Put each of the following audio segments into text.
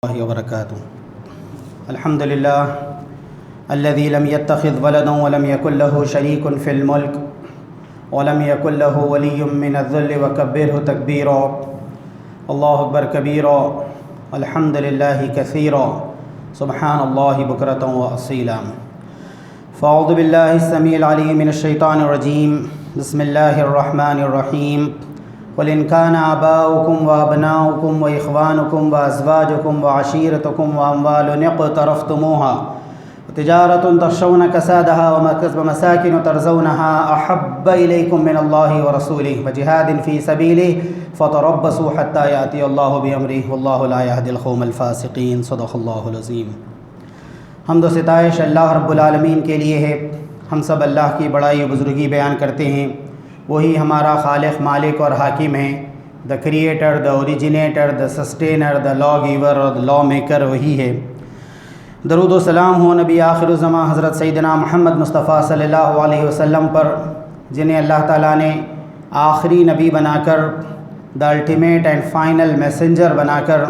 الله وبركاته. الحمد لله الذي لم يتخذ ولدا ولم يكن له شريك في الملك ولم يكن له ولي من الذل وكبره تكبيرا. الله أكبر كبيرا. الحمد لله كثيرا. سبحان الله بكرة وأصيلا. فأعوذ بالله السميع العليم من الشيطان الرجيم. بسم الله الرحمن الرحيم. قل إن كان آباؤكم وأبناؤكم وإخوانكم وأزواجكم وعشيرتكم وأموال اقترفتموها وتجارة تخشون كسادها ومساكن ترضونها أحب إليكم من الله ورسوله وجهاد في سبيله فتربصوا حتى يأتي الله بأمره والله لا يهدي القوم الفاسقين. صدق الله العظيم. حمد و ستائش اللہ رب العالمین کے لیے ہے. ہم سب اللہ کی بڑائی و بزرگی بیان کرتے ہیں. وہی ہمارا خالق، مالک اور حاکم ہے. The creator, the originator, the sustainer, the law giver اور دا لا میکر وہی ہے. درود و سلام ہو نبی آخر الزمان حضرت سیدنا محمد مصطفیٰ صلی اللہ علیہ وسلم پر، جنہیں اللہ تعالیٰ نے آخری نبی بنا کر، the ultimate and final messenger بنا کر،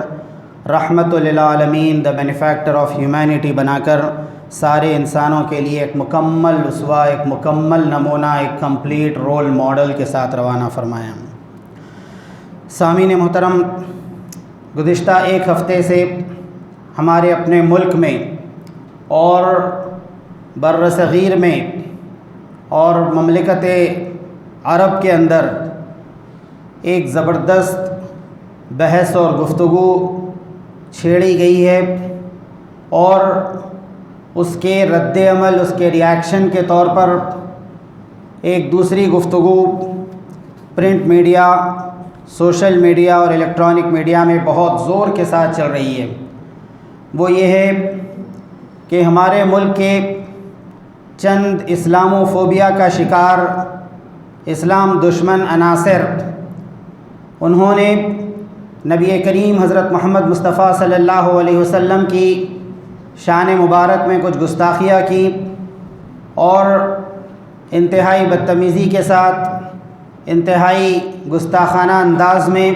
رحمت للعالمین، دا بینیفیکٹر آف ہیومینٹی بنا کر سارے انسانوں کے لیے ایک مکمل اسوہ، ایک مکمل نمونہ، ایک کمپلیٹ رول ماڈل کے ساتھ روانہ فرمایا. سامعین محترم، گزشتہ ایک ہفتے سے ہمارے اپنے ملک میں اور بر صغیر میں اور مملکت عرب کے اندر ایک زبردست بحث اور گفتگو چھیڑی گئی ہے، اور اس کے رد عمل، اس کے ریاکشن کے طور پر ایک دوسری گفتگو پرنٹ میڈیا، سوشل میڈیا اور الیکٹرانک میڈیا میں بہت زور کے ساتھ چل رہی ہے. وہ یہ ہے کہ ہمارے ملک کے چند اسلاموفوبیا کا شکار اسلام دشمن عناصر، انہوں نے نبی کریم حضرت محمد مصطفیٰ صلی اللہ علیہ وسلم کی شان مبارک میں کچھ گستاخیاں کی، اور انتہائی بدتمیزی کے ساتھ، انتہائی گستاخانہ انداز میں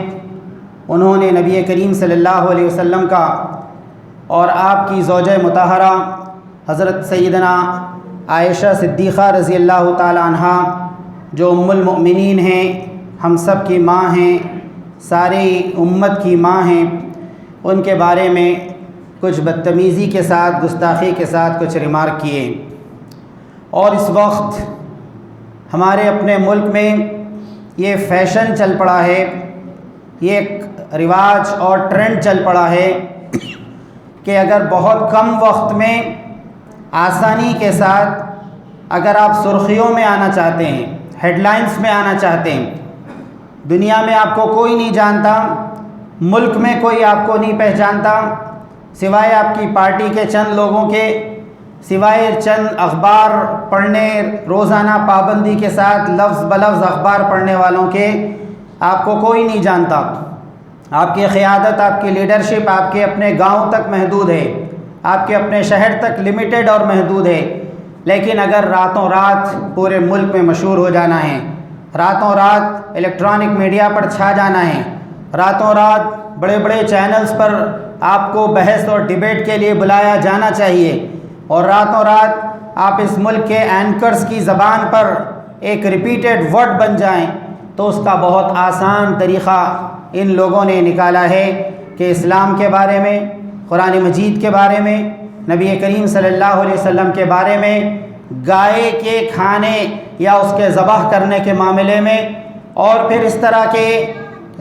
انہوں نے نبی کریم صلی اللہ علیہ وسلم کا اور آپ کی زوجہ مطہرہ حضرت سیدنا عائشہ صدیقہ رضی اللہ تعالی عنہا، جو ام المؤمنین ہیں، ہم سب کی ماں ہیں، ساری امت کی ماں ہیں، ان کے بارے میں کچھ بدتمیزی کے ساتھ، گستاخی کے ساتھ کچھ ریمارک کیے. اور اس وقت ہمارے اپنے ملک میں یہ فیشن چل پڑا ہے، یہ ایک رواج اور ٹرینڈ چل پڑا ہے کہ اگر بہت کم وقت میں آسانی کے ساتھ اگر آپ سرخیوں میں آنا چاہتے ہیں، ہیڈ لائنز میں آنا چاہتے ہیں، دنیا میں آپ کو کوئی نہیں جانتا، ملک میں کوئی آپ کو نہیں پہچانتا سوائے آپ کی پارٹی کے چند لوگوں کے، سوائے چند اخبار پڑھنے، روزانہ پابندی کے ساتھ لفظ بلفظ اخبار پڑھنے والوں کے، آپ کو کوئی نہیں جانتا. آپ کی قیادت، آپ کی لیڈرشپ آپ کے اپنے گاؤں تک محدود ہے، آپ کے اپنے شہر تک لمیٹڈ اور محدود ہے. لیکن اگر راتوں رات پورے ملک میں مشہور ہو جانا ہے، راتوں رات الیکٹرانک میڈیا پر چھا جانا ہے، راتوں رات بڑے بڑے چینلز پر آپ کو بحث اور ڈیبیٹ کے لیے بلایا جانا چاہیے، اور راتوں رات آپ اس ملک کے اینکرز کی زبان پر ایک ریپیٹڈ ورڈ بن جائیں، تو اس کا بہت آسان طریقہ ان لوگوں نے نکالا ہے کہ اسلام کے بارے میں، قرآن مجید کے بارے میں، نبی کریم صلی اللہ علیہ وسلم کے بارے میں، گائے کے کھانے یا اس کے ذبح کرنے کے معاملے میں، اور پھر اس طرح کے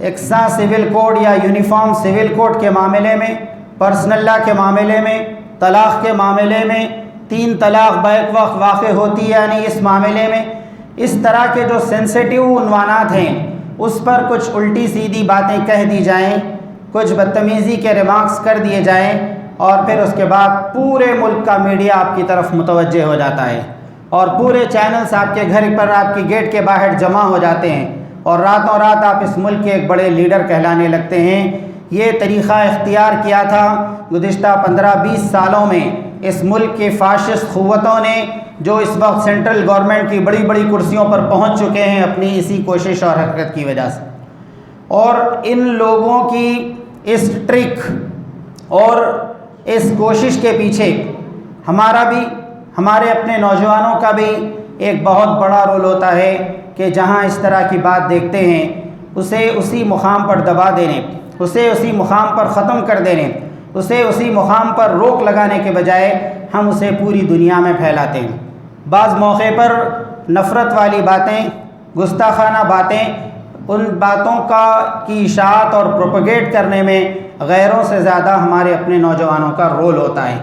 یکساں سول کوڈ یا یونیفارم سول کوڈ کے معاملے میں، پرسنل لا کے معاملے میں، طلاق کے معاملے میں، 3 طلاق بیک وقت واقع ہوتی ہے یعنی اس معاملے میں، اس طرح کے جو سینسیٹیو عنوانات ہیں اس پر کچھ الٹی سیدھی باتیں کہہ دی جائیں، کچھ بدتمیزی کے ریمارکس کر دیے جائیں، اور پھر اس کے بعد پورے ملک کا میڈیا آپ کی طرف متوجہ ہو جاتا ہے، اور پورے چینلز آپ کے گھر پر، آپ کی گیٹ کے باہر جمع ہو جاتے ہیں، اور راتوں رات آپ اس ملک کے ایک بڑے لیڈر کہلانے لگتے ہیں. یہ طریقہ اختیار کیا تھا گزشتہ 15-20 سالوں میں اس ملک کے فاشسٹ قوتوں نے، جو اس وقت سینٹرل گورنمنٹ کی بڑی بڑی کرسیوں پر پہنچ چکے ہیں اپنی اسی کوشش اور حرکت کی وجہ سے. اور ان لوگوں کی اس ٹرک، اور اس کوشش کے پیچھے ہمارا بھی، ہمارے اپنے نوجوانوں کا بھی ایک بہت بڑا رول ہوتا ہے کہ جہاں اس طرح کی بات دیکھتے ہیں اسے اسی مقام پر دبا دینے، اسے اسی مقام پر ختم کر دینے، اسے اسی مقام پر روک لگانے کے بجائے ہم اسے پوری دنیا میں پھیلاتے ہیں۔ بعض موقع پر نفرت والی باتیں، گستاخانہ باتیں، ان باتوں کی اشاعت اور پروپیگیٹ کرنے میں غیروں سے زیادہ ہمارے اپنے نوجوانوں کا رول ہوتا ہے۔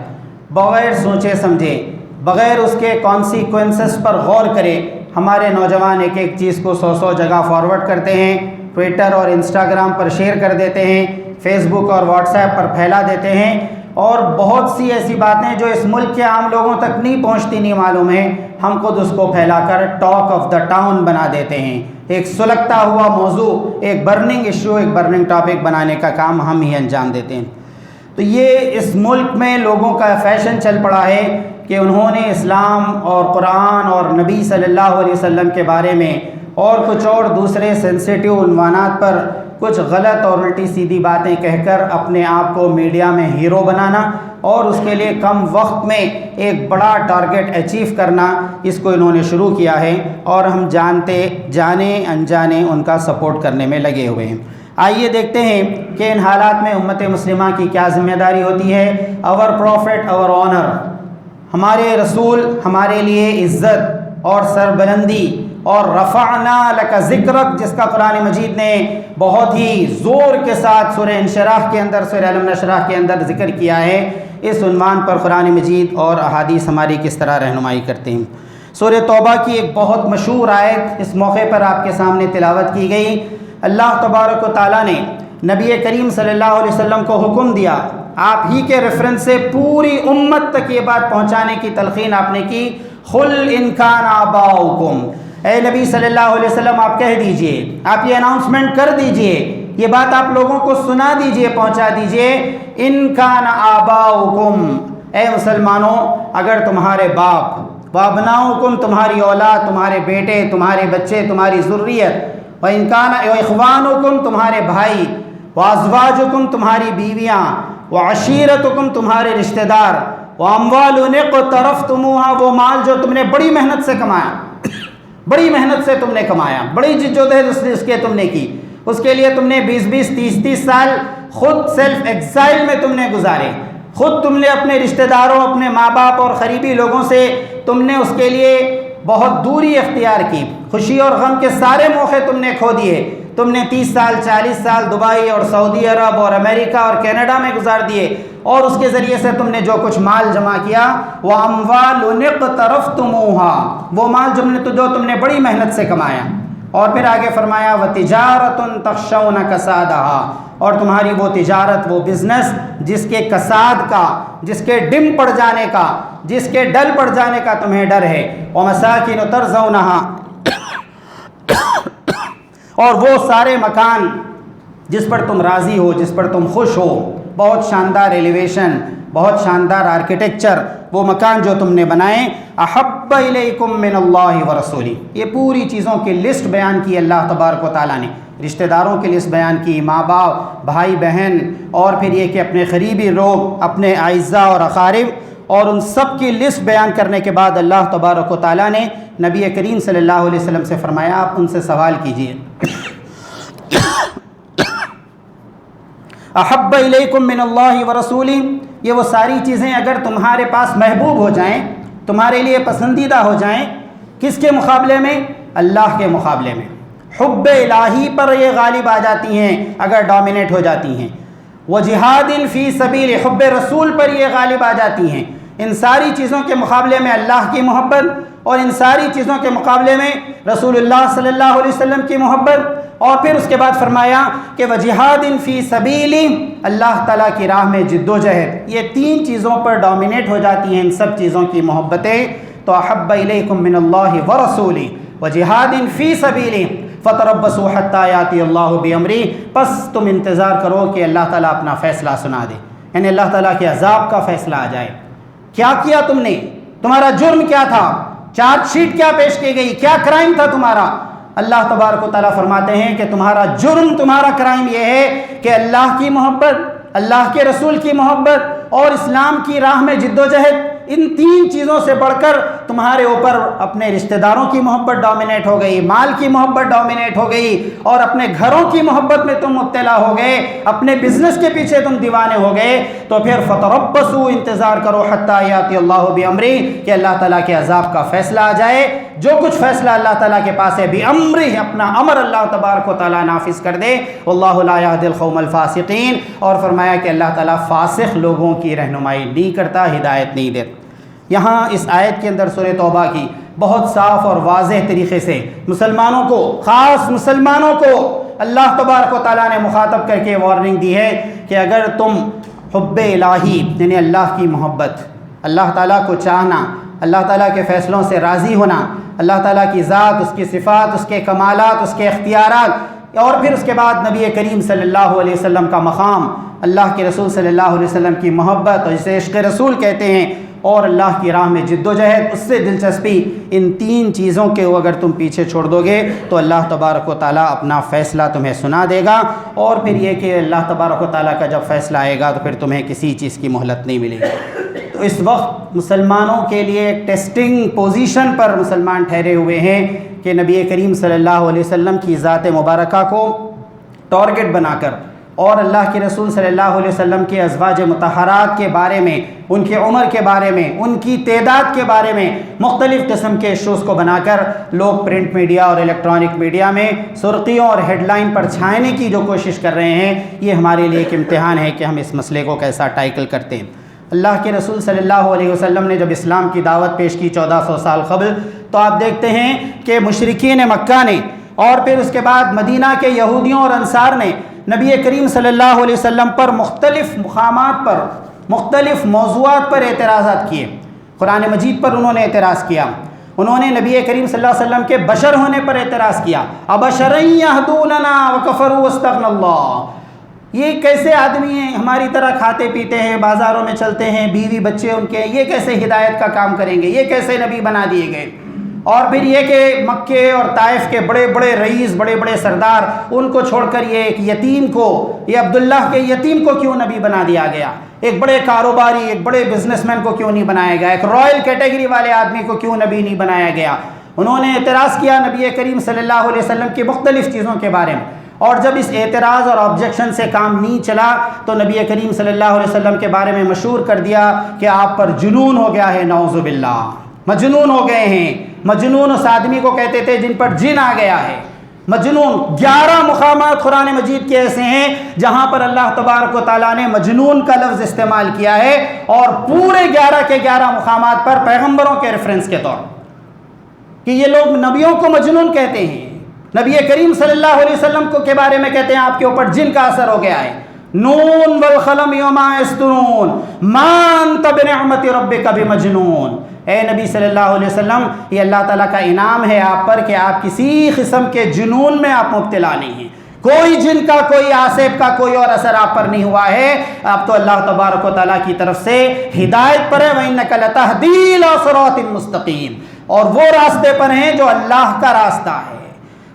بغیر سوچے سمجھے، بغیر اس کے کانسیکوینسز پر غور کرے ہمارے نوجوان ایک ایک چیز کو 100 جگہ فارورڈ کرتے ہیں، ٹویٹر اور انسٹاگرام پر شیئر کر دیتے ہیں، فیس بک اور واٹس ایپ پر پھیلا دیتے ہیں، اور بہت سی ایسی باتیں جو اس ملک کے عام لوگوں تک نہیں پہنچتی، نہیں معلوم ہے، ہم خود اس کو پھیلا کر ٹاک آف دا ٹاؤن بنا دیتے ہیں۔ ایک سلگتا ہوا موضوع، ایک برننگ ایشو، ایک برننگ ٹاپک بنانے کا کام ہم ہی انجام دیتے ہیں۔ تو یہ اس ملک میں لوگوں کا فیشن چل پڑا ہے کہ انہوں نے اسلام اور قرآن اور نبی صلی اللہ علیہ وسلم کے بارے میں اور کچھ اور دوسرے سینسیٹیو عنوانات پر کچھ غلط اور الٹی سیدھی باتیں کہہ کر اپنے آپ کو میڈیا میں ہیرو بنانا اور اس کے لیے کم وقت میں ایک بڑا ٹارگٹ اچیو کرنا، اس کو انہوں نے شروع کیا ہے، اور ہم جانے انجانے ان کا سپورٹ کرنے میں لگے ہوئے ہیں۔ آئیے دیکھتے ہیں کہ ان حالات میں امت مسلمہ کی کیا ذمہ داری ہوتی ہے۔ اور پروفٹ، اور آنر، ہمارے رسول ہمارے لیے عزت اور سربلندی اور رفعنا لک ذکرک، جس کا قرآن مجید نے بہت ہی زور کے ساتھ سورہ انشراح کے اندر، سورہ علم نشرح کے اندر ذکر کیا ہے، اس عنوان پر قرآن مجید اور احادیث ہماری کس طرح رہنمائی کرتے ہیں۔ سورہ توبہ کی ایک بہت مشہور آیت اس موقع پر آپ کے سامنے تلاوت کی گئی۔ اللہ تبارک و تعالیٰ نے نبی کریم صلی اللہ علیہ وسلم کو حکم دیا، آپ ہی کے ریفرنس سے پوری امت تک یہ بات پہنچانے کی تلقین آپ نے کی، قل ان کان آباؤکم، اے نبی صلی اللہ علیہ وسلم آپ کہہ دیجئے، آپ یہ اناؤنسمنٹ کر دیجئے، یہ بات آپ لوگوں کو سنا دیجئے، پہنچا دیجئے، ان کان آباؤکم، اے مسلمانوں اگر تمہارے باپ، وابناؤکم تمہاری اولاد، تمہارے بیٹے، تمہارے بچے، تمہاری ذریت، وَإِن كَانَ إِخْوَانُكُمْ تمہارے بھائی، وَأَزْوَاجُكُمْ تمہاری بیویاں، وَعَشِيرَتُكُمْ تمہارے رشتہ دار، وَأَمْوَالٌ اقْتَرَفْتُمُوهَا وہ مال جو تم نے بڑی محنت سے کمایا، بڑی محنت سے تم نے کمایا، بڑی جدوجہد اس کے تم نے کی، اس کے لیے تم نے 20 30 سال خود سیلف ایگزائل میں تم نے گزارے، خود تم نے اپنے رشتہ داروں، اپنے ماں باپ اور قریبی لوگوں سے تم نے اس کے لیے بہت دوری اختیار کی، خوشی اور غم کے سارے موقع تم نے کھو دیے، تم نے 30 سال 40 سال دبئی اور سعودی عرب اور امریکہ اور کینیڈا میں گزار دیے، اور اس کے ذریعے سے تم نے جو کچھ مال جمع کیا، وَأَمْوَالٌ اقْتَرَفْتُمُوهَا وہ مال جو تم نے بڑی محنت سے کمایا، اور پھر آگے فرمایا وَتِجَارَةٌ تَخْشَوْنَ كَسَادَهَا اور تمہاری وہ تجارت، وہ بزنس جس کے کساد کا، جس کے ڈم پڑ جانے کا، جس کے ڈل پڑ جانے کا تمہیں ڈر ہے، وَمَسَاكِنُ تَرْضَوْنَهَا اور وہ سارے مکان جس پر تم راضی ہو، جس پر تم خوش ہو، بہت شاندار ایلیویشن، بہت شاندار آرکیٹیکچر، وہ مکان جو تم نے بنائے، احب الیکم من اللہ ورسولہ یہ پوری چیزوں کی لسٹ بیان کی اللہ تبارک و تعالیٰ نے، رشتہ داروں کی لسٹ بیان کی، ماں باپ، بھائی بہن، اور پھر یہ کہ اپنے قریبی لوگ، اپنے اعزاء اور اقارب، اور ان سب کی لسٹ بیان کرنے کے بعد اللہ تبارک و تعالیٰ نے نبی کریم صلی اللہ علیہ وسلم سے فرمایا آپ ان سے سوال کیجئے، احب الیکم من اللہ ورسولہ یہ وہ ساری چیزیں اگر تمہارے پاس محبوب ہو جائیں، تمہارے لیے پسندیدہ ہو جائیں، کس کے مقابلے میں؟ اللہ کے مقابلے میں، حب الہی پر یہ غالب آ جاتی ہیں اگر ڈومینیٹ ہو جاتی ہیں، وجہاد فی سبیل حب رسول پر یہ غالب آ جاتی ہیں، ان ساری چیزوں کے مقابلے میں اللہ کی محبت، اور ان ساری چیزوں کے مقابلے میں رسول اللہ صلی اللہ علیہ وسلم کی محبت، اور پھر اس کے بعد فرمایا کہ وجہاد فی سبیل اللہ تعالیٰ کی راہ میں جد و جہد، یہ تین چیزوں پر ڈومینیٹ ہو جاتی ہیں ان سب چیزوں کی محبتیں، تو احب الیکم من اللہ ورسولہ وجہاد فی سبیلہ فتربصوا حتی یاتی اللہ بامرہ پس تم انتظار کرو کہ اللہ تعالیٰ اپنا فیصلہ سنا دے، یعنی اللہ تعالیٰ کے عذاب کا فیصلہ آ جائے۔ کیا کیا تم نے؟ تمہارا جرم کیا تھا؟ چارج شیٹ کیا پیش کی گئی؟ کیا کرائم تھا تمہارا؟ اللہ تبارک و تعالیٰ فرماتے ہیں کہ تمہارا جرم، تمہارا کرائم یہ ہے کہ اللہ کی محبت، اللہ کے رسول کی محبت اور اسلام کی راہ میں جد و جہد، ان تین چیزوں سے بڑھ کر تمہارے اوپر اپنے رشتہ داروں کی محبت ڈومینیٹ ہو گئی، مال کی محبت ڈومینیٹ ہو گئی، اور اپنے گھروں کی محبت میں تم مبتلا ہو گئے، اپنے بزنس کے پیچھے تم دیوانے ہو گئے، تو پھر فتربصوا، انتظار کرو، حتی یاتی اللہ بامرہ، کہ اللہ تعالیٰ کے عذاب کا فیصلہ آ جائے۔ جو کچھ فیصلہ اللہ تعالیٰ کے پاس ہے، بامرہ، اپنا امر اللہ تبارک و تعالیٰ نافذ کر دے۔ واللہ لا یہدی القوم الفاسقین، اور فرمایا کہ اللہ تعالیٰ فاسق لوگوں کی رہنمائی نہیں کرتا، ہدایت نہیں دیتا۔ یہاں اس آیت کے اندر سورہ توبہ کی بہت صاف اور واضح طریقے سے مسلمانوں کو، خاص مسلمانوں کو اللہ تبارک و تعالیٰ نے مخاطب کر کے وارننگ دی ہے کہ اگر تم حب الہی، یعنی اللہ کی محبت، اللہ تعالیٰ کو چاہنا، اللہ تعالیٰ کے فیصلوں سے راضی ہونا، اللہ تعالیٰ کی ذات، اس کی صفات، اس کے کمالات، اس کے اختیارات، اور پھر اس کے بعد نبی کریم صلی اللہ علیہ وسلم کا مقام، اللہ کے رسول صلی اللہ علیہ وسلم کی محبت، اور جسے عشق رسول کہتے ہیں، اور اللہ کی راہ میں جد و جہد، اس سے دلچسپی، ان تین چیزوں کے اگر تم پیچھے چھوڑ دو گے تو اللہ تبارک و تعالیٰ اپنا فیصلہ تمہیں سنا دے گا، اور پھر یہ کہ اللہ تبارک و تعالیٰ کا جب فیصلہ آئے گا تو پھر تمہیں کسی چیز کی مہلت نہیں ملے گی۔ تو اس وقت مسلمانوں کے لیے ایک ٹیسٹنگ پوزیشن پر مسلمان ٹھہرے ہوئے ہیں کہ نبی کریم صلی اللہ علیہ وسلم کی ذات مبارکہ کو ٹارگٹ بنا کر، اور اللہ کے رسول صلی اللہ علیہ وسلم کے ازواج مطہرات کے بارے میں، ان کی عمر کے بارے میں، ان کی تعداد کے بارے میں مختلف قسم کے ایشوز کو بنا کر لوگ پرنٹ میڈیا اور الیکٹرانک میڈیا میں سرخیوں اور ہیڈ لائن پر چھانے کی جو کوشش کر رہے ہیں، یہ ہمارے لیے ایک امتحان ہے کہ ہم اس مسئلے کو کیسا ٹائکل کرتے ہیں۔ اللہ کے رسول صلی اللہ علیہ وسلم نے جب اسلام کی دعوت پیش کی 1400 سال قبل، تو آپ دیکھتے ہیں کہ مشرکین مکہ نے، اور پھر اس کے بعد مدینہ کے یہودیوں اور انصار نے نبی کریم صلی اللہ علیہ وسلم پر مختلف مقامات پر، مختلف موضوعات پر اعتراضات کیے۔ قرآن مجید پر انہوں نے اعتراض کیا، انہوں نے نبی کریم صلی اللہ علیہ وسلم کے بشر ہونے پر اعتراض کیا، ابشرا یہدوننا وکفروا واستغنى اللہ، یہ کیسے آدمی ہیں، ہماری طرح کھاتے پیتے ہیں، بازاروں میں چلتے ہیں، بیوی بچے ان کے، یہ کیسے ہدایت کا کام کریں گے، یہ کیسے نبی بنا دیے گئے۔ اور پھر یہ کہ مکے اور طائف کے بڑے بڑے رئیس، بڑے بڑے سردار، ان کو چھوڑ کر یہ ایک یتیم کو، یہ عبداللہ کے یتیم کو کیوں نبی بنا دیا گیا، ایک بڑے کاروباری، ایک بڑے بزنس مین کو کیوں نہیں بنایا گیا، ایک رائل کیٹیگری والے آدمی کو کیوں نبی نہیں بنایا گیا۔ انہوں نے اعتراض کیا نبی کریم صلی اللہ علیہ وسلم کی مختلف چیزوں کے بارے میں، اور جب اس اعتراض اور آبجیکشن سے کام نہیں چلا تو نبی کریم صلی اللہ علیہ وسلم کے بارے میں مشہور کر دیا کہ آپ پر جنون ہو گیا ہے، نعوذ باللہ، مجنون ہو گئے ہیں۔ مجنون اس آدمی کو کہتے تھے جن پر جن آ گیا ہے، مجنون۔ 11 مقامات قرآن مجید کے ایسے ہیں جہاں پر اللہ تبارک و تعالیٰ نے مجنون کا لفظ استعمال کیا ہے، اور پورے 11 کے 11 مقامات پر پیغمبروں کے ریفرنس کے طور کہ یہ لوگ نبیوں کو مجنون کہتے ہیں، نبی کریم صلی اللہ علیہ وسلم کو کے بارے میں کہتے ہیں آپ کے اوپر جن کا اثر ہو گیا ہے۔ نون والقلم وما یسطرون ما انت بنعمت ربک بمجنون، اے نبی صلی اللہ علیہ وسلم، یہ اللہ تعالیٰ کا انعام ہے آپ پر کہ آپ کسی قسم کے جنون میں آپ مبتلا نہیں ہیں، کوئی جن کا، کوئی آصف کا، کوئی اور اثر آپ پر نہیں ہوا ہے، آپ تو اللہ تبارک و تعالیٰ کی طرف سے ہدایت پر ہے۔ وَإِنَّكَ لَتَهْدِي إِلَىٰ صِرَاطٍ مُسْتَقِيمٍ، اور وہ راستے پر ہیں جو اللہ کا راستہ ہے۔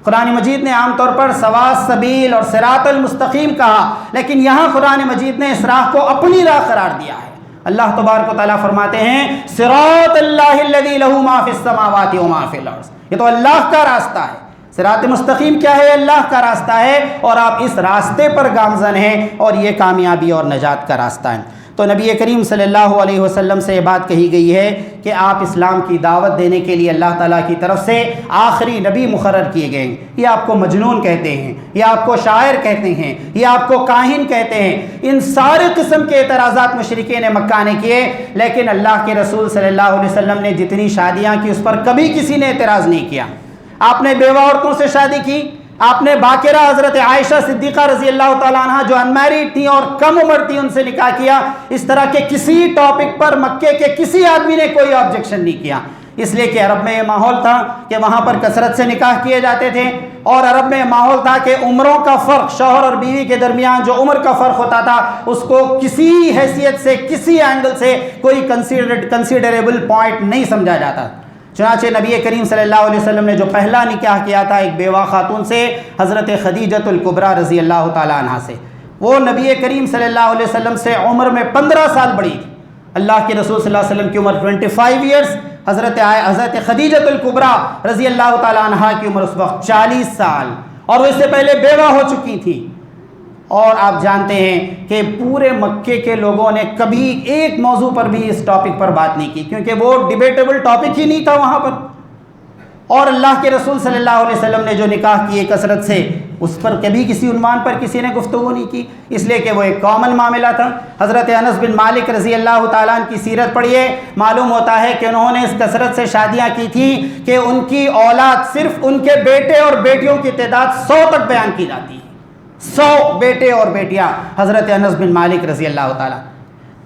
قرآن مجید نے عام طور پر سوا السبیل اور صراط المستقیم کہا، لیکن یہاں قرآن مجید نے اس راہ کو اپنی راہ قرار دیا ہے۔ اللہ تبارک و تعالیٰ فرماتے ہیں صراط اللہ الذی لہ ما فی السماوات و ما فی الارض، یہ تو اللہ کا راستہ ہے۔ صراط مستقیم کیا ہے؟ اللہ کا راستہ ہے، اور آپ اس راستے پر گامزن ہیں، اور یہ کامیابی اور نجات کا راستہ ہے۔ تو نبی کریم صلی اللہ علیہ وسلم سے یہ بات کہی گئی ہے کہ آپ اسلام کی دعوت دینے کے لیے اللہ تعالیٰ کی طرف سے آخری نبی مقرر کیے گئے ہیں۔ یہ آپ کو مجنون کہتے ہیں، یہ آپ کو شاعر کہتے ہیں، یہ آپ کو کاہن کہتے ہیں، ان سارے قسم کے اعتراضات مشرکین مکہ نے کیے، لیکن اللہ کے رسول صلی اللہ علیہ وسلم نے جتنی شادیاں کی اس پر کبھی کسی نے اعتراض نہیں کیا۔ آپ نے بیوہ عورتوں سے شادی کی، آپ نے باقرہ حضرت عائشہ صدیقہ رضی اللہ تعالیٰ عنہ جو انمیرڈ تھیں اور کم عمر تھیں ان سے نکاح کیا۔ اس طرح کے کسی ٹاپک پر مکے کے کسی آدمی نے کوئی آبجیکشن نہیں کیا، اس لیے کہ عرب میں یہ ماحول تھا کہ وہاں پر کثرت سے نکاح کیے جاتے تھے، اور عرب میں ماحول تھا کہ عمروں کا فرق، شوہر اور بیوی کے درمیان جو عمر کا فرق ہوتا تھا اس کو کسی حیثیت سے، کسی اینگل سے کوئی کنسیڈریبل پوائنٹ نہیں سمجھا جاتا۔ چنانچہ نبی کریم صلی اللہ علیہ وسلم نے جو پہلا نکاح کیا تھا ایک بیوہ خاتون سے، حضرت خدیجۃ الکبریٰ رضی اللہ تعالیٰ عنہ سے، وہ نبی کریم صلی اللہ علیہ وسلم سے عمر میں 15 سال بڑی تھی. اللہ کے رسول صلی اللہ علیہ وسلم کی عمر 25 ایئرس، حضرت خدیجہ الکبریٰ رضی اللہ تعالی عنہا کی عمر اس وقت 40 سال، اور وہ اس سے پہلے بیوہ ہو چکی تھی. اور آپ جانتے ہیں کہ پورے مکے کے لوگوں نے کبھی ایک موضوع پر بھی اس ٹاپک پر بات نہیں کی، کیونکہ وہ ڈیبیٹیبل ٹاپک ہی نہیں تھا وہاں پر. اور اللہ کے رسول صلی اللہ علیہ وسلم نے جو نکاح کیے کثرت سے، اس پر کبھی کسی عنوان پر کسی نے گفتگو نہیں کی، اس لیے کہ وہ ایک کامن معاملہ تھا. حضرت انس بن مالک رضی اللہ تعالیٰ عنہ کی سیرت پڑھیے، معلوم ہوتا ہے کہ انہوں نے اس کثرت سے شادیاں کی تھیں کہ ان کی اولاد، صرف ان کے بیٹے اور بیٹیوں کی تعداد 100 تک بیان کی جاتی ہے. 100 بیٹے اور بیٹیاں حضرت انس بن مالک رضی اللہ تعالیٰ.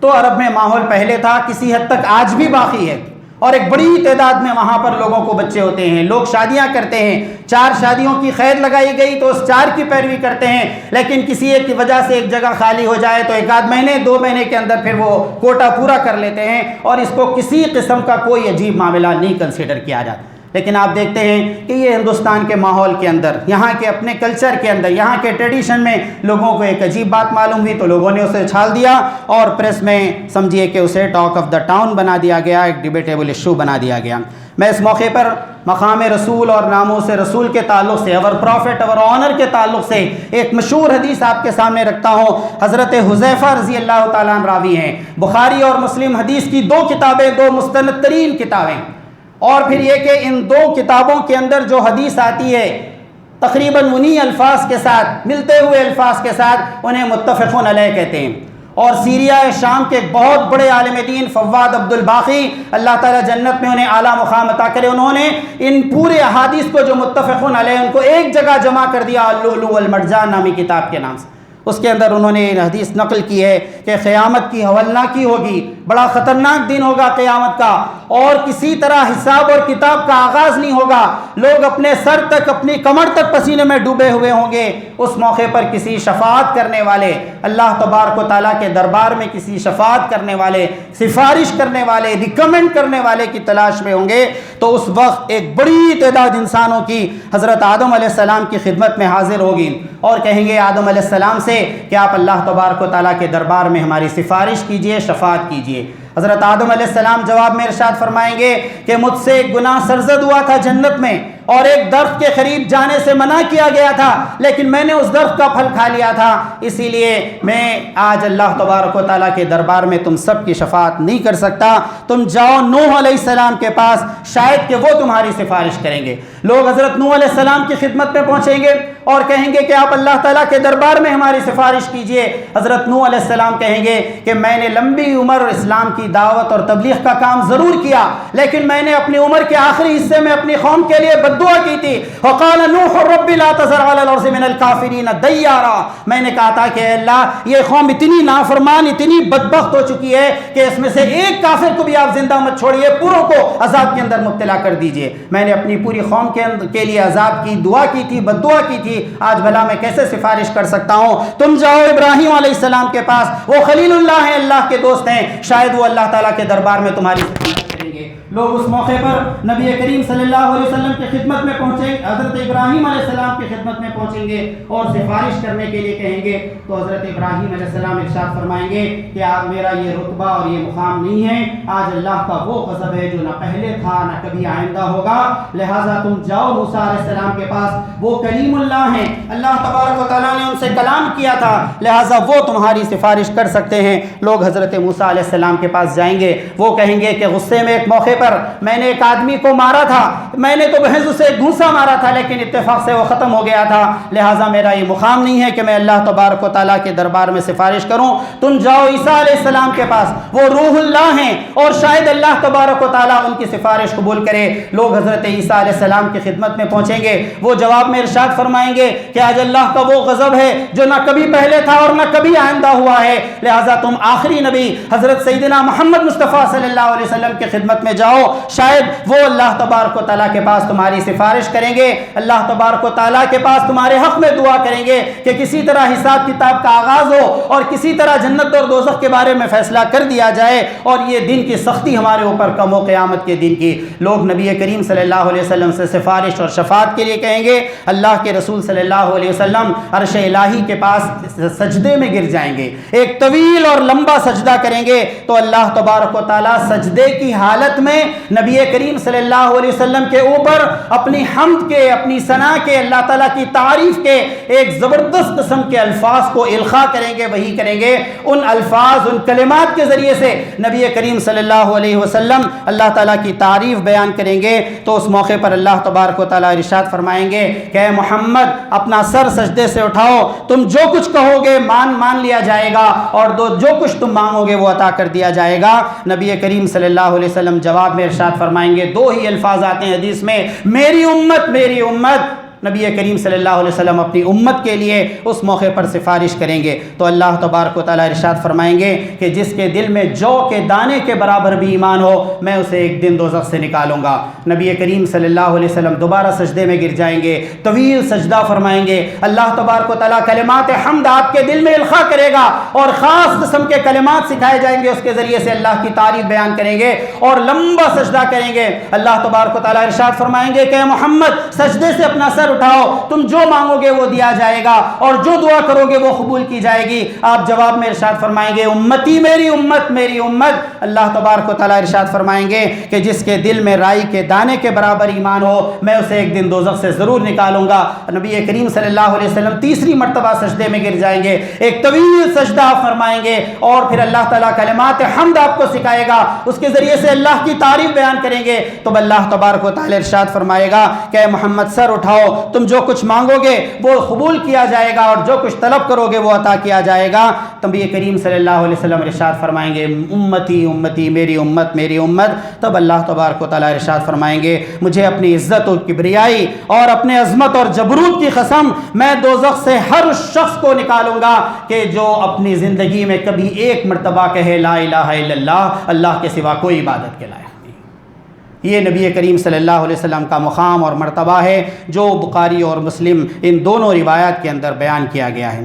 تو عرب میں ماحول پہلے تھا، کسی حد تک آج بھی باقی ہے، اور ایک بڑی تعداد میں وہاں پر لوگوں کو بچے ہوتے ہیں، لوگ شادیاں کرتے ہیں. 4 شادیوں کی قید لگائی گئی تو اس 4 کی پیروی کرتے ہیں، لیکن کسی ایک کی وجہ سے ایک جگہ خالی ہو جائے تو 1 مہینے 2 مہینے کے اندر پھر وہ کوٹا پورا کر لیتے ہیں، اور اس کو کسی قسم کا کوئی عجیب معاملہ نہیں کنسیڈر کیا جاتا. لیکن آپ دیکھتے ہیں کہ یہ ہندوستان کے ماحول کے اندر، یہاں کے اپنے کلچر کے اندر، یہاں کے ٹریڈیشن میں لوگوں کو ایک عجیب بات معلوم ہوئی تو لوگوں نے اسے چھال دیا، اور پریس میں سمجھیے کہ اسے ٹاک آف دا ٹاؤن بنا دیا گیا، ایک ڈیبیٹیبل ایشو بنا دیا گیا. میں اس موقع پر مقام رسول اور ناموس رسول کے تعلق سے، اور پروفٹ اور آنر کے تعلق سے ایک مشہور حدیث آپ کے سامنے رکھتا ہوں. حضرت حذیفہ رضی اللہ تعالیٰ عنہ راوی ہیں. بخاری اور مسلم حدیث کی 2 کتابیں، 2 مستند ترین کتابیں، اور پھر یہ کہ ان 2 کتابوں کے اندر جو حدیث آتی ہے تقریباً انہی الفاظ کے ساتھ، ملتے ہوئے الفاظ کے ساتھ، انہیں متفقون علیہ کہتے ہیں. اور سیریا شام کے ایک بہت بڑے عالم دین فواد عبد الباقی، اللہ تعالیٰ جنت میں انہیں اعلیٰ مقام عطا کرے، انہوں نے ان پورے احادیث کو جو متفقون علیہ ان کو ایک جگہ جمع کر دیا اللؤلؤ والمرجان نامی کتاب کے نام سے. اس کے اندر انہوں نے حدیث نقل کی ہے کہ قیامت کی ہولناکی ہوگی، بڑا خطرناک دن ہوگا قیامت کا، اور کسی طرح حساب اور کتاب کا آغاز نہیں ہوگا، لوگ اپنے سر تک، اپنی کمر تک پسینے میں ڈوبے ہوئے ہوں گے. اس موقع پر کسی شفاعت کرنے والے، اللہ تبارک و تعالیٰ کے دربار میں کسی شفاعت کرنے والے، سفارش کرنے والے، ریکمنڈ کرنے والے کی تلاش میں ہوں گے. تو اس وقت ایک بڑی تعداد انسانوں کی حضرت آدم علیہ السلام کی خدمت میں حاضر ہوگی اور کہیں گے آدم علیہ السلام سے کہ آپ اللہ تبارک و تعالیٰ کے دربار میں ہماری سفارش کیجئے، شفاعت کیجئے. حضرت آدم علیہ السلام جواب میں ارشاد فرمائیں گے کہ مجھ سے ایک گناہ سرزد ہوا تھا جنت میں، اور ایک درخت کے قریب جانے سے منع کیا گیا تھا، لیکن میں نے اس درخت کا پھل کھا لیا تھا، اسی لیے میں آج اللہ تبارک و تعالیٰ کے دربار میں تم سب کی شفاعت نہیں کر سکتا. تم جاؤ نوح علیہ السلام کے پاس، شاید کہ وہ تمہاری سفارش کریں گے. لوگ حضرت نوح علیہ السلام کی خدمت میں پہنچیں گے اور کہیں گے کہ آپ اللہ تعالیٰ کے دربار میں ہماری سفارش کیجئے. حضرت نوح علیہ السلام کہیں گے کہ میں نے لمبی عمر اسلام کی دعوت اور تبلیغ کا کام ضرور کیا، لیکن میں نے اپنی عمر کے آخری حصے میں اپنی قوم کے لیے دعا کی تھی. وقال نوح رب لا تذر على الارض من الكافرین دیارا، میں نے کہا تھا کہ اے اللہ یہ قوم اتنی نافرمان، اتنی بدبخت ہو چکی ہے کہ اس میں سے ایک کافر کو بھی آپ زندہ مت چھوڑیے، پوروں کو عذاب کے اندر مبتلا کر دیجئے. میں نے اپنی پوری قوم کے لیے عذاب کی دعا کی تھی، بد دعا کی تھی، آج بھلا میں کیسے سفارش کر سکتا ہوں؟ تم جاؤ ابراہیم علیہ السلام کے پاس، وہ خلیل اللہ ہیں، اللہ کے دوست ہیں، شاید وہ اللہ تعالیٰ کے دربار میں تمہاری سفارش کریں گے. لوگ اس موقع پر نبی کریم صلی اللہ علیہ وسلم کی خدمت میں پہنچیں، حضرت ابراہیم علیہ السلام کی خدمت میں پہنچیں گے اور سفارش کرنے کے لیے کہیں گے. تو حضرت ابراہیم علیہ السلام ارشاد فرمائیں گے کہ آج میرا یہ رتبہ اور یہ مقام نہیں ہے، آج اللہ کا وہ غضب ہے جو نہ پہلے تھا نہ کبھی آئندہ ہوگا، لہٰذا تم جاؤ موسیٰ علیہ السلام کے پاس، وہ کلیم اللہ ہیں، اللہ تبارک و تعالیٰ نے ان سے کلام کیا تھا، لہٰذا وہ تمہاری سفارش کر سکتے ہیں. لوگ حضرت موسیٰ علیہ السلام کے پاس جائیں گے، وہ کہیں گے کہ غصے میں ایک موقع پر میں نے ایک آدمی کو مارا تھا، میں نے تو محض اسے گھونسا مارا تھا، لیکن اتفاق سے وہ ختم ہو گیا تھا، لہٰذا میرا یہ مقام نہیں ہے کہ میں اللہ تبارک و تعالیٰ کے دربار میں سفارش کروں. تم جاؤ عیسیٰ علیہ السلام کے پاس، وہ روح اللہ ہیں اور شاید اللہ تبارک و تعالیٰ ان کی سفارش قبول کرے. لوگ حضرت عیسیٰ علیہ السلام کی خدمت میں پہنچیں گے، وہ جواب میں ارشاد فرمائیں گے کہ آج اللہ کا وہ غضب ہے جو نہ کبھی پہلے تھا اور نہ کبھی آئندہ ہوا ہے، لہٰذا تم آخری نبی حضرت سیدنا محمد مصطفیٰ صلی اللہ علیہ وسلم کی خدمت خدمت میں جاؤ، شاید وہ اللہ تبارک و تعالیٰ کے پاس تمہاری سفارش کریں گے، اللہ تبارک و تعالیٰ کے پاس تمہارے حق میں دعا کریں گے کہ کسی طرح حساب کتاب کا آغاز ہو اور کسی طرح جنت اور دوزخ کے بارے میں فیصلہ کر دیا جائے، اور یہ دن کی سختی ہمارے اوپر کم ہو قیامت کے دن کی۔ لوگ نبی کریم صلی اللہ علیہ وسلم سے سفارش اور شفاعت کے لیے کہیں گے، اللہ کے رسول صلی اللہ علیہ وسلم عرش الہی کے پاس سجدے میں گر جائیں گے، ایک طویل اور لمبا سجدہ کریں گے، تو اللہ تبارک و تعالیٰ سجدے کی حالت میں نبی کریم صلی اللہ علیہ وسلم کے اوپر اپنی حمد کے، اپنی ثنا کے، اللہ تعالیٰ کی تعریف کے ایک زبردست قسم کے الفاظ کو القاء کریں گے، وہی کریں گے۔ ان الفاظ، ان کلمات کے ذریعے سے نبی کریم صلی اللہ علیہ وسلم اللہ تعالیٰ کی تعریف بیان کریں گے، تو اس موقع پر اللہ تبارک و تعالیٰ ارشاد فرمائیں گے کہ اے محمد اپنا سر سجدے سے اٹھاؤ، تم جو کچھ کہو گے مان لیا جائے گا، اور جو کچھ تم مانگو گے وہ عطا کر دیا جائے گا۔ نبی کریم صلی اللہ علیہ وسلم جواب میں ارشاد فرمائیں گے، دو ہی الفاظ آتے ہیں حدیث میں، میری امت میری امت۔ نبی کریم صلی اللہ علیہ وسلم اپنی امت کے لیے اس موقع پر سفارش کریں گے، تو اللہ تبارک و تعالیٰ ارشاد فرمائیں گے کہ جس کے دل میں جو کے دانے کے برابر بھی ایمان ہو، میں اسے ایک دن دوزخ سے نکالوں گا۔ نبی کریم صلی اللہ علیہ وسلم دوبارہ سجدے میں گر جائیں گے، طویل سجدہ فرمائیں گے، اللہ تبارک و تعالیٰ کلمات حمد آپ کے دل میں القاء کرے گا، اور خاص قسم کے کلمات سکھائے جائیں گے، اس کے ذریعے سے اللہ کی تعریف بیان کریں گے اور لمبا سجدہ کریں گے۔ اللہ تبارک و تعالیٰ ارشاد فرمائیں گے کہ اے محمد سجدے سے اپنا سر اٹھاؤ، تم جو مانگو گے وہ دیا جائے گا، اور جو دعا کرو گے وہ قبول کی جائے گی۔ آپ جواب میں ارشاد فرمائیں گے، امتی میری امت میری امت۔ اللہ تبارک و تعالیٰ ارشاد فرمائیں گے کہ جس کے دل میں رائی کے دانے کے برابر ایمان ہو، میں اسے ایک دن دوزخ سے ضرور نکالوں گا۔ نبی کریم صلی اللہ علیہ وسلم تیسری مرتبہ سجدے میں گر جائیں گے، ایک طویل سجدہ آپ فرمائیں گے، اور پھر اللہ تعالیٰ کلمات حمد آپ کو سکھائے گا، اس کے ذریعے سے اللہ کی تعریف بیان کریں گے، تو اللہ تبارک و تعالیٰ ارشاد فرمائے گا کہ اے محمد سر اٹھاؤ، تم جو کچھ مانگو گے وہ قبول کیا جائے گا، اور جو کچھ طلب کرو گے وہ عطا کیا جائے گا۔ نبی کریم صلی اللہ علیہ وسلم ارشاد فرمائیں گے، امتی امتی میری امت میری امت۔ تب اللہ تبارک و تعالیٰ ارشاد فرمائیں گے، مجھے اپنی عزت و کبریائی اور اپنے عظمت اور جبروت کی قسم، میں دوزخ سے ہر اس شخص کو نکالوں گا کہ جو اپنی زندگی میں کبھی ایک مرتبہ کہے لا الہ الا اللہ، اللہ کے سوا کوئی عبادت کے لائق۔ یہ نبی کریم صلی اللہ علیہ وسلم کا مقام اور مرتبہ ہے، جو بخاری اور مسلم ان دونوں روایات کے اندر بیان کیا گیا ہے۔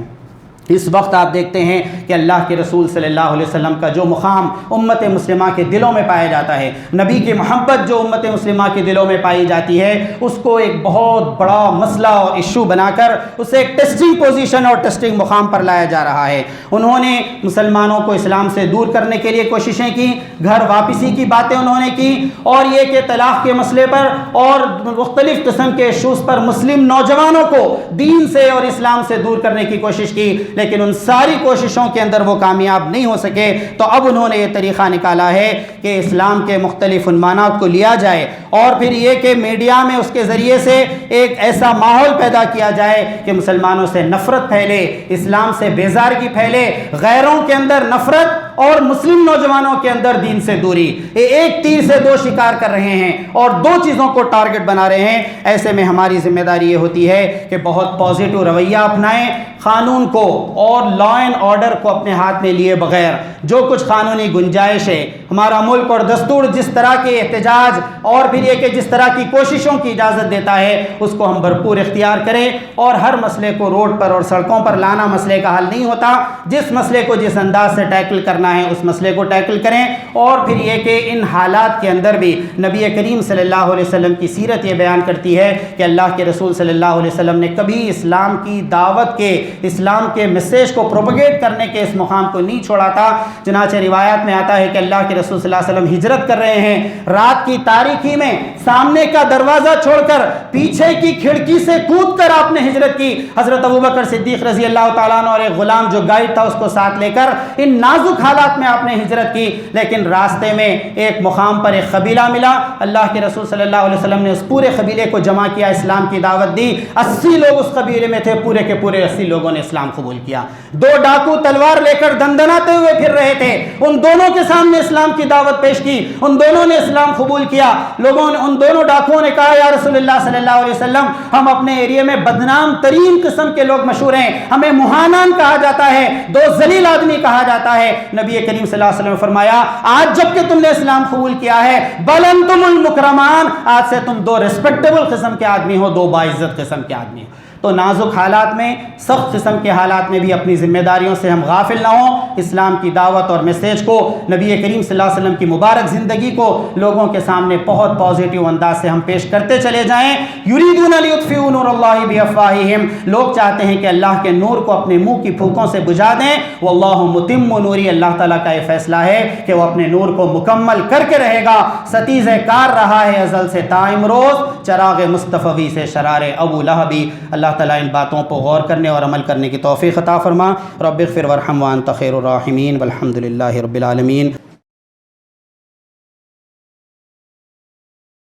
اس وقت آپ دیکھتے ہیں کہ اللہ کے رسول صلی اللہ علیہ وسلم کا جو مقام امت مسلمہ کے دلوں میں پایا جاتا ہے، نبی کی محبت جو امت مسلمہ کے دلوں میں پائی جاتی ہے، اس کو ایک بہت بڑا مسئلہ اور ایشو بنا کر اسے ایک ٹیسٹنگ پوزیشن اور ٹیسٹنگ مقام پر لایا جا رہا ہے۔ انہوں نے مسلمانوں کو اسلام سے دور کرنے کے لیے کوششیں کی، گھر واپسی کی باتیں انہوں نے کی، اور یہ کہ طلاق کے مسئلے پر اور مختلف قسم کے ایشوز پر مسلم نوجوانوں کو دین سے اور اسلام سے دور کرنے کی کوشش کی، لیکن ان ساری کوششوں کے اندر وہ کامیاب نہیں ہو سکے۔ تو اب انہوں نے یہ طریقہ نکالا ہے کہ اسلام کے مختلف عنوانات کو لیا جائے، اور پھر یہ کہ میڈیا میں اس کے ذریعے سے ایک ایسا ماحول پیدا کیا جائے کہ مسلمانوں سے نفرت پھیلے، اسلام سے بیزارگی پھیلے، غیروں کے اندر نفرت اور مسلم نوجوانوں کے اندر دین سے دوری۔ یہ ایک تیر سے دو شکار کر رہے ہیں اور دو چیزوں کو ٹارگٹ بنا رہے ہیں۔ ایسے میں ہماری ذمہ داری یہ ہوتی ہے کہ بہت پازیٹو رویہ اپنائیں، قانون کو اور لا اینڈ آرڈر کو اپنے ہاتھ میں لیے بغیر جو کچھ قانونی گنجائش ہے، ہمارا ملک اور دستور جس طرح کے احتجاج اور پھر یہ کہ جس طرح کی کوششوں کی اجازت دیتا ہے، اس کو ہم بھرپور اختیار کریں، اور ہر مسئلے کو روڈ پر اور سڑکوں پر لانا مسئلے کا حل نہیں ہوتا۔ جس مسئلے کو جس انداز سے ٹیکل کرنا ہے اس مسئلے کو ٹیکل کریں، اور پھر یہ کہ ان حالات کے اندر بھی نبی کریم صلی اللہ علیہ وسلم کی سیرت یہ بیان کرتی ہے کہ اللہ کے رسول صلی اللہ علیہ وسلم نے کبھی اسلام کی دعوت کے، اسلام کے میسیج کو پروپیگیٹ کرنے کے اس مقام کو نہیں چھوڑا تھا۔ چنانچہ روایات میں آتا ہے کہ اللہ کے رسول صلی اللہ علیہ وسلم ہجرت کر رہے ہیں، رات کی تاریکی میں سامنے کا دروازہ چھوڑ کر پیچھے کی کھڑکی سے کود کر آپ نے ہجرت کی۔ حضرت ابوبکر صدیق رضی اللہ تعالیٰ عنہ اور ایک غلام جو گائیڈ تھا اس کو ساتھ لے کر ان نازک حالات میں آپ نے ہجرت کی، لیکن راستے میں ایک مقام پر ایک قبیلہ ملا۔ اللہ کے رسول صلی اللہ علیہ وسلم نے اس پورے قبیلے کو جمع کیا، اسلام کی دعوت دی۔ 80 لوگ اس قبیلے میں تھے، پورے کے پورے 80 لوگوں نے اسلام قبول کیا۔ دو ڈاکو تلوار لے کر دندناتے ہوئے پھر رہے تھے، ان دونوں کے سامنے اسلام کی دعوت پیش کی، ان دونوں نے اسلام قبول کیا۔ لوگوں نے، ان دونوں ڈاکوؤں نے کہا، یا رسول اللہ صلی اللہ علیہ وسلم، ہم اپنے ایریے میں بدنام ترین قسم کے لوگ مشہور ہیں، ہمیں مہانان کہا جاتا ہے، دو ذلیل آدمی کہا جاتا ہے۔ نبی نبی کریم صلی اللہ علیہ وسلم نے فرمایا آج جب کہ تم نے اسلام قبول کیا ہے بل انتم المکرمان، آج سے تم دو ریسپیکٹیبل قسم کے آدمی ہو، دو باعزت قسم کے آدمی ہو۔ تو نازک حالات میں، سخت قسم کے حالات میں بھی اپنی ذمہ داریوں سے ہم غافل نہ ہوں، اسلام کی دعوت اور میسیج کو، نبی کریم صلی اللہ علیہ وسلم کی مبارک زندگی کو لوگوں کے سامنے بہت پازیٹیو انداز سے ہم پیش کرتے چلے جائیں۔ یریدون لیطفئوا نور اللہ بافواہہم، لوگ چاہتے ہیں کہ اللہ کے نور کو اپنے منہ کی پھونکوں سے بجھا دیں، واللہ متم نوری، اللہ تعالیٰ کا یہ فیصلہ ہے کہ وہ اپنے نور کو مکمل کر کے رہے گا۔ ستیز کار رہا ہے ازل سے تا امروز، چراغ مصطفی سے شرار ابو لہبی۔ اللہ تعالیٰ ان باتوں پر غور کرنے اور عمل کرنے کی توفیق عطا فرما۔ رب اغفر وارحم وانت خیر الراحمین والحمد للہ رب العالمین۔